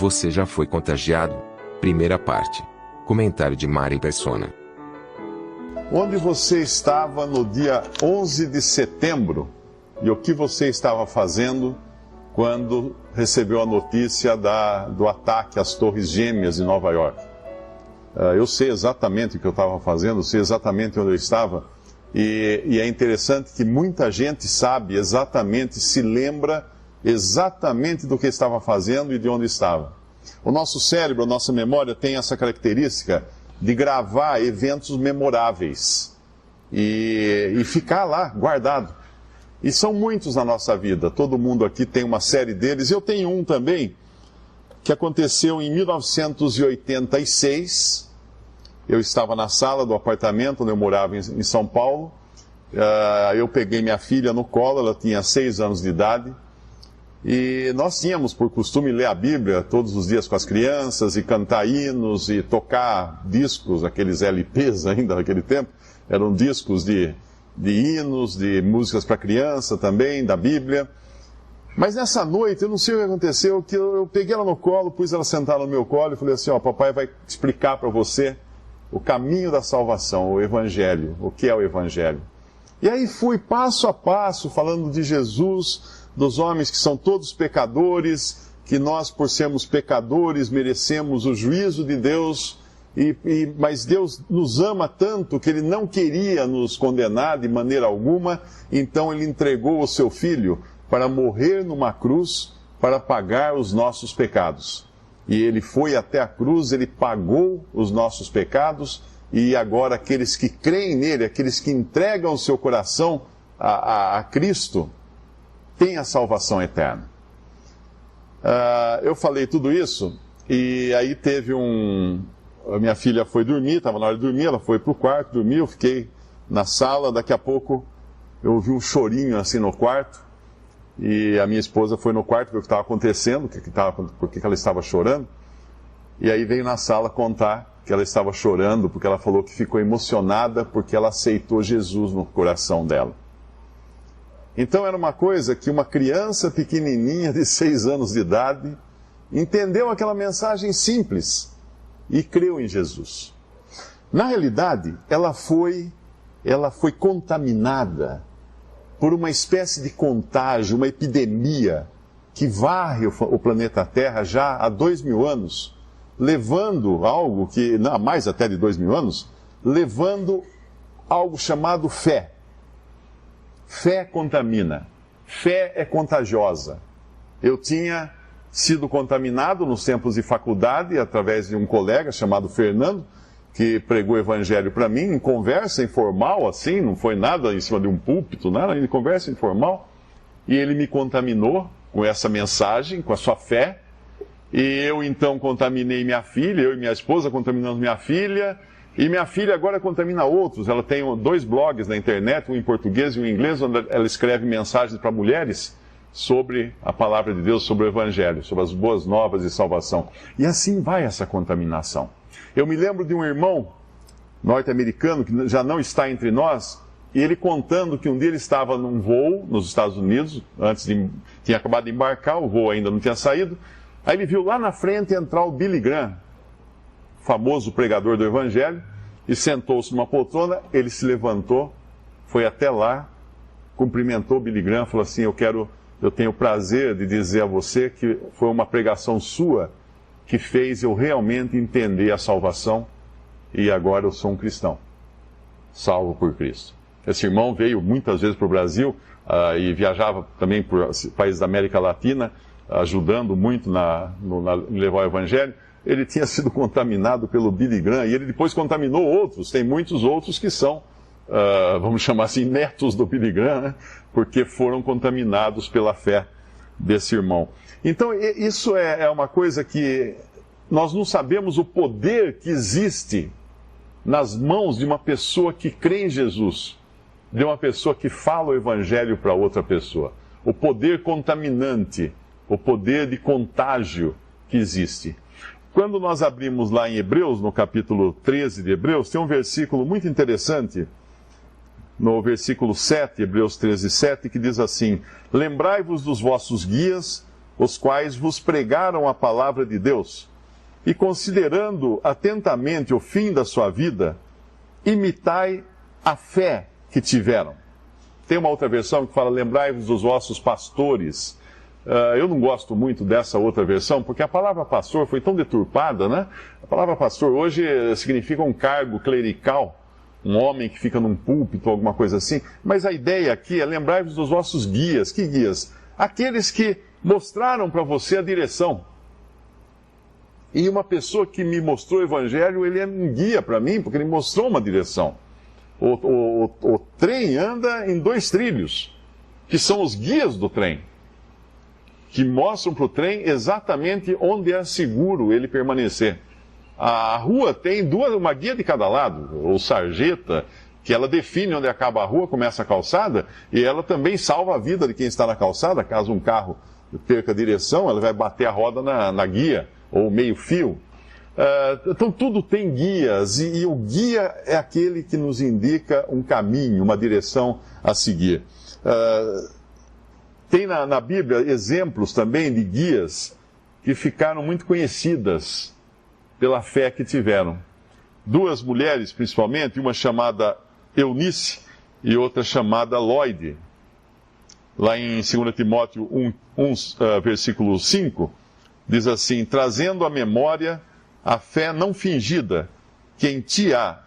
Você já foi contagiado? Primeira parte. Comentário de Mari Persona. Onde você estava no dia 11 de setembro e o que você estava fazendo quando recebeu a notícia do ataque às Torres Gêmeas em Nova York? Eu sei exatamente o que eu estava fazendo, sei exatamente onde eu estava, e é interessante que muita gente sabe exatamente, se lembra exatamente do que estava fazendo e de onde estava. O nosso cérebro, a nossa memória tem essa característica de gravar eventos memoráveis e ficar lá, guardado. E são muitos na nossa vida, todo mundo aqui tem uma série deles. Eu tenho um também, que aconteceu em 1986. Eu estava na sala do apartamento onde eu morava em São Paulo. Eu peguei minha filha no colo, ela tinha 6 anos de idade. E nós tínhamos por costume ler a Bíblia todos os dias com as crianças e cantar hinos e tocar discos, aqueles LPs ainda naquele tempo, eram discos de hinos, de músicas para criança também, da Bíblia. Mas nessa noite, eu não sei o que aconteceu, que eu peguei ela no colo, pus ela sentada no meu colo e falei assim, papai vai explicar para você o caminho da salvação, o Evangelho, o que é o Evangelho. E aí fui passo a passo, falando de Jesus, dos homens que são todos pecadores, que nós, por sermos pecadores, merecemos o juízo de Deus, mas Deus nos ama tanto que Ele não queria nos condenar de maneira alguma, então Ele entregou o Seu Filho para morrer numa cruz, para pagar os nossos pecados. E Ele foi até a cruz, Ele pagou os nossos pecados, e agora aqueles que creem nele, aqueles que entregam o seu coração a Cristo, tem a salvação eterna. Eu falei tudo isso, e aí teve a minha filha foi dormir, estava na hora de dormir, ela foi para o quarto, dormiu, eu fiquei na sala, daqui a pouco eu ouvi um chorinho assim no quarto, e a minha esposa foi no quarto ver o que estava acontecendo, por que ela estava chorando, e aí veio na sala contar que ela estava chorando, porque ela falou que ficou emocionada porque ela aceitou Jesus no coração dela. Então era uma coisa que uma criança pequenininha de 6 anos de idade entendeu aquela mensagem simples e creu em Jesus. Na realidade, ela foi contaminada por uma espécie de contágio, uma epidemia que varre o planeta Terra já há 2000 anos, levando algo que, há mais até de 2000 anos, levando algo chamado fé. Fé contamina. Fé é contagiosa. Eu tinha sido contaminado nos tempos de faculdade, através de um colega chamado Fernando, que pregou o evangelho para mim, em conversa informal, assim, não foi nada em cima de um púlpito, nada, em conversa informal. E ele me contaminou com essa mensagem, com a sua fé. E eu então contaminei minha filha, eu e minha esposa contaminamos minha filha. E minha filha agora contamina outros. Ela tem 2 blogs na internet, um em português e um em inglês, onde ela escreve mensagens para mulheres sobre a palavra de Deus, sobre o Evangelho, sobre as boas novas de salvação. E assim vai essa contaminação. Eu me lembro de um irmão norte-americano que já não está entre nós, e ele contando que um dia ele estava num voo nos Estados Unidos, tinha acabado de embarcar, o voo ainda não tinha saído, aí ele viu lá na frente entrar o Billy Graham, famoso pregador do Evangelho, e sentou-se numa poltrona, ele se levantou, foi até lá, cumprimentou o Billy Graham, falou assim, eu tenho o prazer de dizer a você que foi uma pregação sua que fez eu realmente entender a salvação, e agora eu sou um cristão, salvo por Cristo. Esse irmão veio muitas vezes para o Brasil, e viajava também por países da América Latina, ajudando muito em levar o Evangelho. Ele tinha sido contaminado pelo Billy Graham, e ele depois contaminou outros. Tem muitos outros que são, vamos chamar assim, netos do Billy Graham, né? Porque foram contaminados pela fé desse irmão. Então, isso é uma coisa que nós não sabemos o poder que existe nas mãos de uma pessoa que crê em Jesus, de uma pessoa que fala o Evangelho para outra pessoa. O poder contaminante, o poder de contágio que existe. Quando nós abrimos lá em Hebreus, no capítulo 13 de Hebreus, tem um versículo muito interessante, no versículo 7, Hebreus 13, 7, que diz assim: lembrai-vos dos vossos guias, os quais vos pregaram a palavra de Deus, e considerando atentamente o fim da sua vida, imitai a fé que tiveram. Tem uma outra versão que fala, lembrai-vos dos vossos pastores. Eu não gosto muito dessa outra versão, porque a palavra pastor foi tão deturpada, né? A palavra pastor hoje significa um cargo clerical, um homem que fica num púlpito, alguma coisa assim. Mas a ideia aqui é lembrai-vos dos vossos guias. Que guias? Aqueles que mostraram para você a direção. E uma pessoa que me mostrou o evangelho, ele é um guia para mim, porque ele mostrou uma direção. O trem anda em 2 trilhos, que são os guias do trem, que mostram para o trem exatamente onde é seguro ele permanecer. A rua tem uma guia de cada lado, ou sarjeta, que ela define onde acaba a rua, começa a calçada, e ela também salva a vida de quem está na calçada. Caso um carro perca a direção, ela vai bater a roda na guia, ou meio fio. Então tudo tem guias, e o guia é aquele que nos indica um caminho, uma direção a seguir. Tem na Bíblia exemplos também de guias que ficaram muito conhecidas pela fé que tiveram. 2 mulheres, principalmente, uma chamada Eunice e outra chamada Lóide. Lá em 2 Timóteo 1, versículo 5, diz assim, trazendo à memória a fé não fingida que em ti há,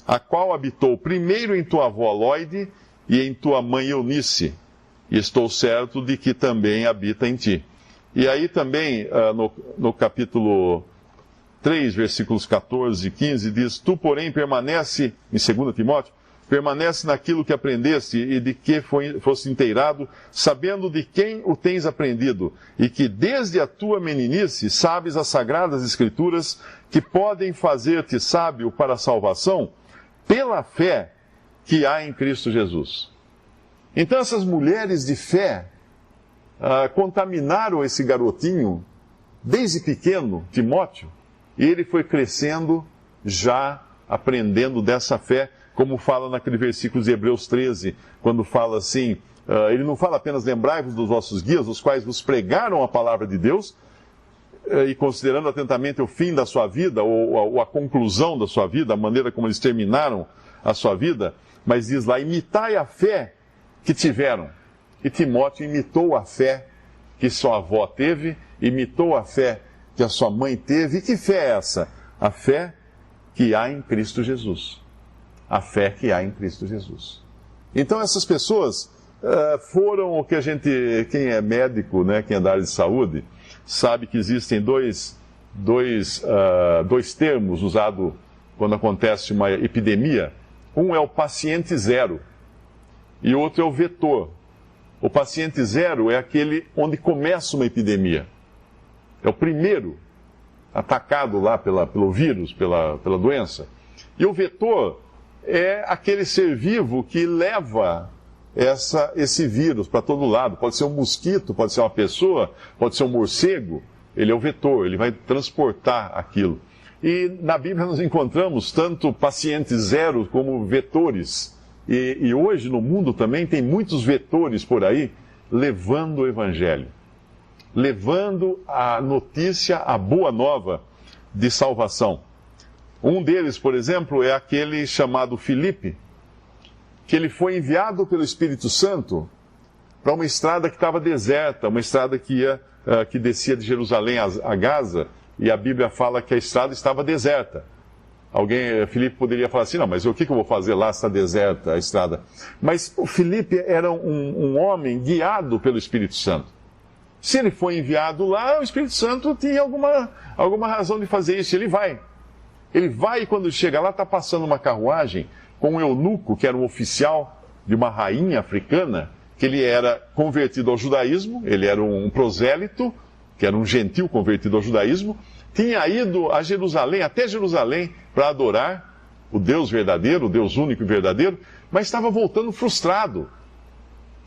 a qual habitou primeiro em tua avó Lóide e em tua mãe Eunice, e estou certo de que também habita em ti. E aí também, no capítulo 3, versículos 14 e 15, diz, tu, porém, permanece, em 2 Timóteo, permanece naquilo que aprendeste e de que foste inteirado, sabendo de quem o tens aprendido, e que desde a tua meninice sabes as sagradas escrituras que podem fazer-te sábio para a salvação pela fé que há em Cristo Jesus. Então essas mulheres de fé contaminaram esse garotinho desde pequeno, Timóteo, e ele foi crescendo já aprendendo dessa fé, como fala naquele versículo de Hebreus 13, quando fala assim, ele não fala apenas lembrai-vos dos vossos guias, os quais vos pregaram a palavra de Deus, e considerando atentamente o fim da sua vida, ou a conclusão da sua vida, a maneira como eles terminaram a sua vida, mas diz lá, imitai a fé que tiveram. E Timóteo imitou a fé que sua avó teve, imitou a fé que a sua mãe teve. E que fé é essa? A fé que há em Cristo Jesus. A fé que há em Cristo Jesus. Então essas pessoas foram o que quem é médico, né, quem é da área de saúde, sabe que existem dois termos usados quando acontece uma epidemia. Um é o paciente zero e outro é o vetor. O paciente zero é aquele onde começa uma epidemia. É o primeiro atacado lá pelo vírus, pela doença. E o vetor é aquele ser vivo que leva esse vírus para todo lado. Pode ser um mosquito, pode ser uma pessoa, pode ser um morcego. Ele é o vetor, ele vai transportar aquilo. E na Bíblia nós encontramos tanto paciente zero como vetores. E hoje no mundo também tem muitos vetores por aí levando o Evangelho. Levando a notícia, a boa nova de salvação. Um deles, por exemplo, é aquele chamado Filipe, que ele foi enviado pelo Espírito Santo para uma estrada que estava deserta, uma estrada que descia de Jerusalém a Gaza, e a Bíblia fala que a estrada estava deserta. Filipe poderia falar assim, não, mas o que eu vou fazer lá se está deserta a estrada? Mas o Filipe era um homem guiado pelo Espírito Santo. Se ele foi enviado lá, o Espírito Santo tinha alguma razão de fazer isso. Ele vai. Ele vai e quando chega lá está passando uma carruagem com um eunuco, que era um oficial de uma rainha africana, que ele era convertido ao judaísmo, ele era um prosélito, que era um gentil convertido ao judaísmo, tinha ido a Jerusalém, até Jerusalém, para adorar o Deus verdadeiro, o Deus único e verdadeiro, mas estava voltando frustrado.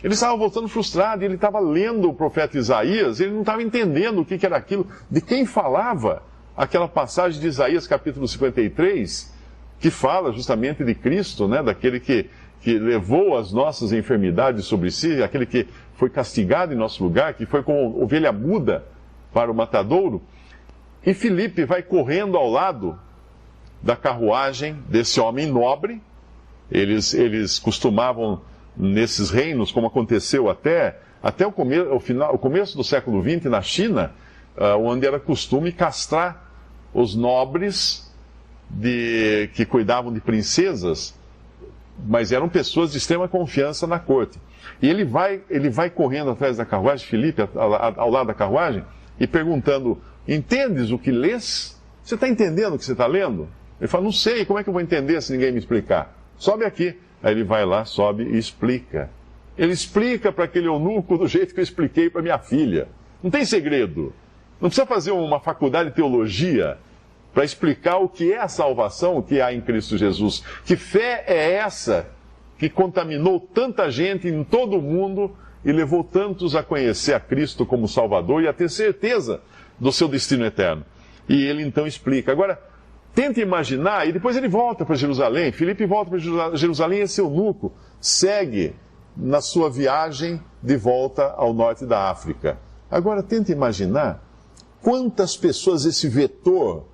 Ele estava voltando frustrado e ele estava lendo o profeta Isaías, ele não estava entendendo o que era aquilo, de quem falava aquela passagem de Isaías capítulo 53, que fala justamente de Cristo, né, daquele que que levou as nossas enfermidades sobre si, aquele que foi castigado em nosso lugar, que foi como ovelha muda para o matadouro. E Filipe vai correndo ao lado da carruagem desse homem nobre. Eles costumavam, nesses reinos, como aconteceu até o começo do século XX na China, onde era costume castrar os nobres que cuidavam de princesas, mas eram pessoas de extrema confiança na corte. E ele vai correndo atrás da carruagem, Filipe, ao lado da carruagem, e perguntando: entendes o que lês? Você está entendendo o que você está lendo? Ele fala: não sei, como é que eu vou entender se ninguém me explicar? Sobe aqui. Aí ele vai lá, sobe e explica. Ele explica para aquele eunuco do jeito que eu expliquei para minha filha. Não tem segredo. Não precisa fazer uma faculdade de teologia para explicar o que é a salvação, o que há em Cristo Jesus. Que fé é essa que contaminou tanta gente em todo o mundo e levou tantos a conhecer a Cristo como Salvador e a ter certeza do seu destino eterno? E ele então explica. Agora, tenta imaginar, e depois ele volta para Jerusalém. Filipe volta para Jerusalém e esse eunuco segue na sua viagem de volta ao norte da África. Agora, tenta imaginar quantas pessoas esse vetor,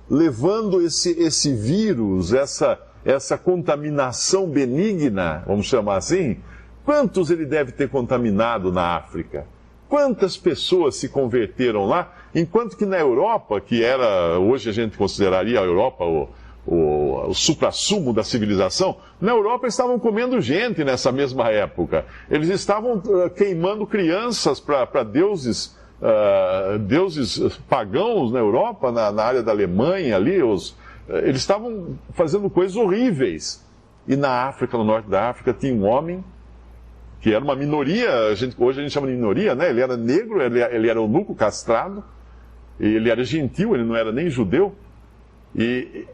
levando esse vírus, essa contaminação benigna, vamos chamar assim, quantos ele deve ter contaminado na África? Quantas pessoas se converteram lá, enquanto que na Europa, que era, hoje a gente consideraria a Europa o suprassumo da civilização, na Europa eles estavam comendo gente nessa mesma época. Eles estavam queimando crianças para deuses pagãos na Europa, na área da Alemanha ali, eles estavam fazendo coisas horríveis. E na África, no norte da África, tinha um homem que era uma minoria, hoje a gente chama de minoria, né? Ele era negro, ele era eunuco, castrado, ele era gentil, ele não era nem judeu, e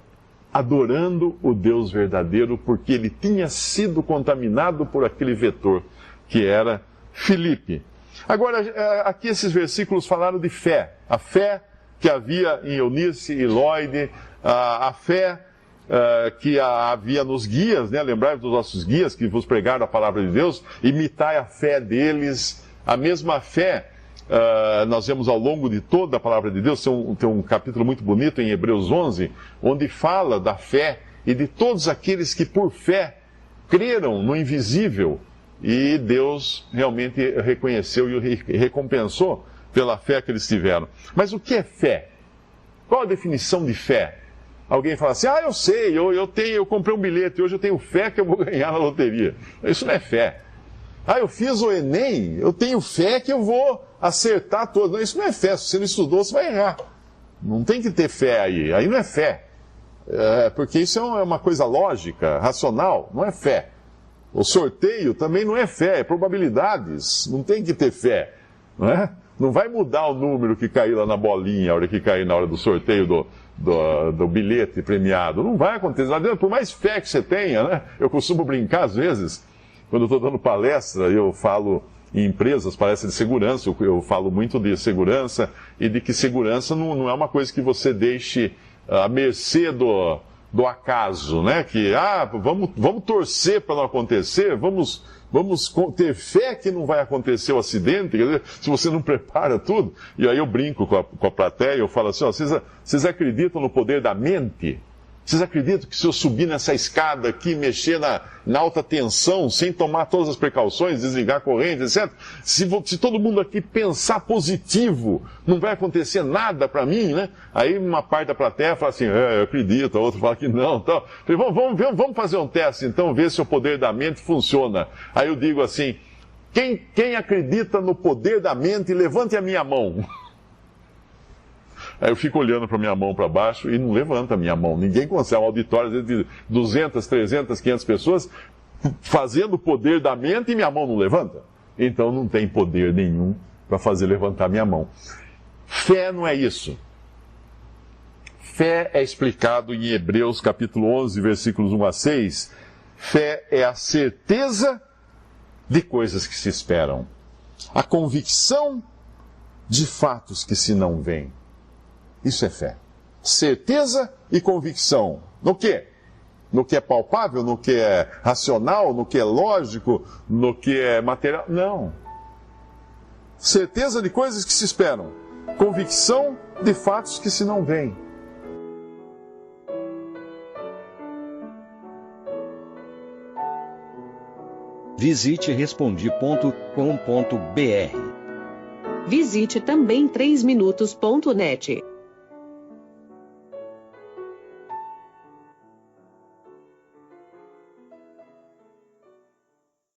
adorando o Deus verdadeiro, porque ele tinha sido contaminado por aquele vetor, que era Filipe. Agora, aqui esses versículos falaram de fé, a fé que havia em Eunice e Lloyd, a fé que havia nos guias, né? Lembrai-vos dos nossos guias que vos pregaram a palavra de Deus, imitai a fé deles, a mesma fé. Nós vemos ao longo de toda a palavra de Deus, tem um capítulo muito bonito em Hebreus 11, onde fala da fé e de todos aqueles que por fé creram no invisível, e Deus realmente reconheceu e recompensou pela fé que eles tiveram. Mas o que é fé? Qual a definição de fé? Alguém fala assim: eu sei, eu comprei um bilhete, hoje eu tenho fé que eu vou ganhar na loteria. Isso não é fé. Eu fiz o Enem, eu tenho fé que eu vou acertar todas. Não, isso não é fé. Se você não estudou, você vai errar. Não tem que ter fé aí não é fé. Porque isso é uma coisa lógica, racional, não é fé. O sorteio também não é fé, é probabilidades. Não tem que ter fé. Não é? Não vai mudar o número que cair lá na bolinha, a hora que cair na hora do sorteio do bilhete premiado. Não vai acontecer. Por mais fé que você tenha, né? Eu costumo brincar às vezes, quando eu estou dando palestra, eu falo em empresas, palestra de segurança, eu falo muito de segurança e de que segurança não é uma coisa que você deixe à mercê do acaso, né? Que, vamos torcer para não acontecer, vamos ter fé que não vai acontecer o acidente, quer dizer, se você não prepara tudo. E aí eu brinco com a plateia, eu falo assim: vocês acreditam no poder da mente? Vocês acreditam que se eu subir nessa escada aqui, mexer na alta tensão, sem tomar todas as precauções, desligar a corrente, etc., se todo mundo aqui pensar positivo, não vai acontecer nada para mim, né? Aí uma parte da plateia fala assim: eu acredito, a outra fala que não. Então, vamos fazer um teste, então, ver se o poder da mente funciona. Aí eu digo assim: quem acredita no poder da mente, levante a minha mão. Aí eu fico olhando para minha mão para baixo e não levanta a minha mão. Ninguém consegue. Um auditório de 200, 300, 500 pessoas fazendo o poder da mente e minha mão não levanta. Então não tem poder nenhum para fazer levantar minha mão. Fé não é isso. Fé é explicado em Hebreus capítulo 11, versículos 1 a 6. Fé é a certeza de coisas que se esperam, a convicção de fatos que se não veem. Isso é fé. Certeza e convicção. No quê? No que é palpável, no que é racional, no que é lógico, no que é material. Não. Certeza de coisas que se esperam. Convicção de fatos que se não veem. Visite Respondi.com.br. Visite também 3minutos.net.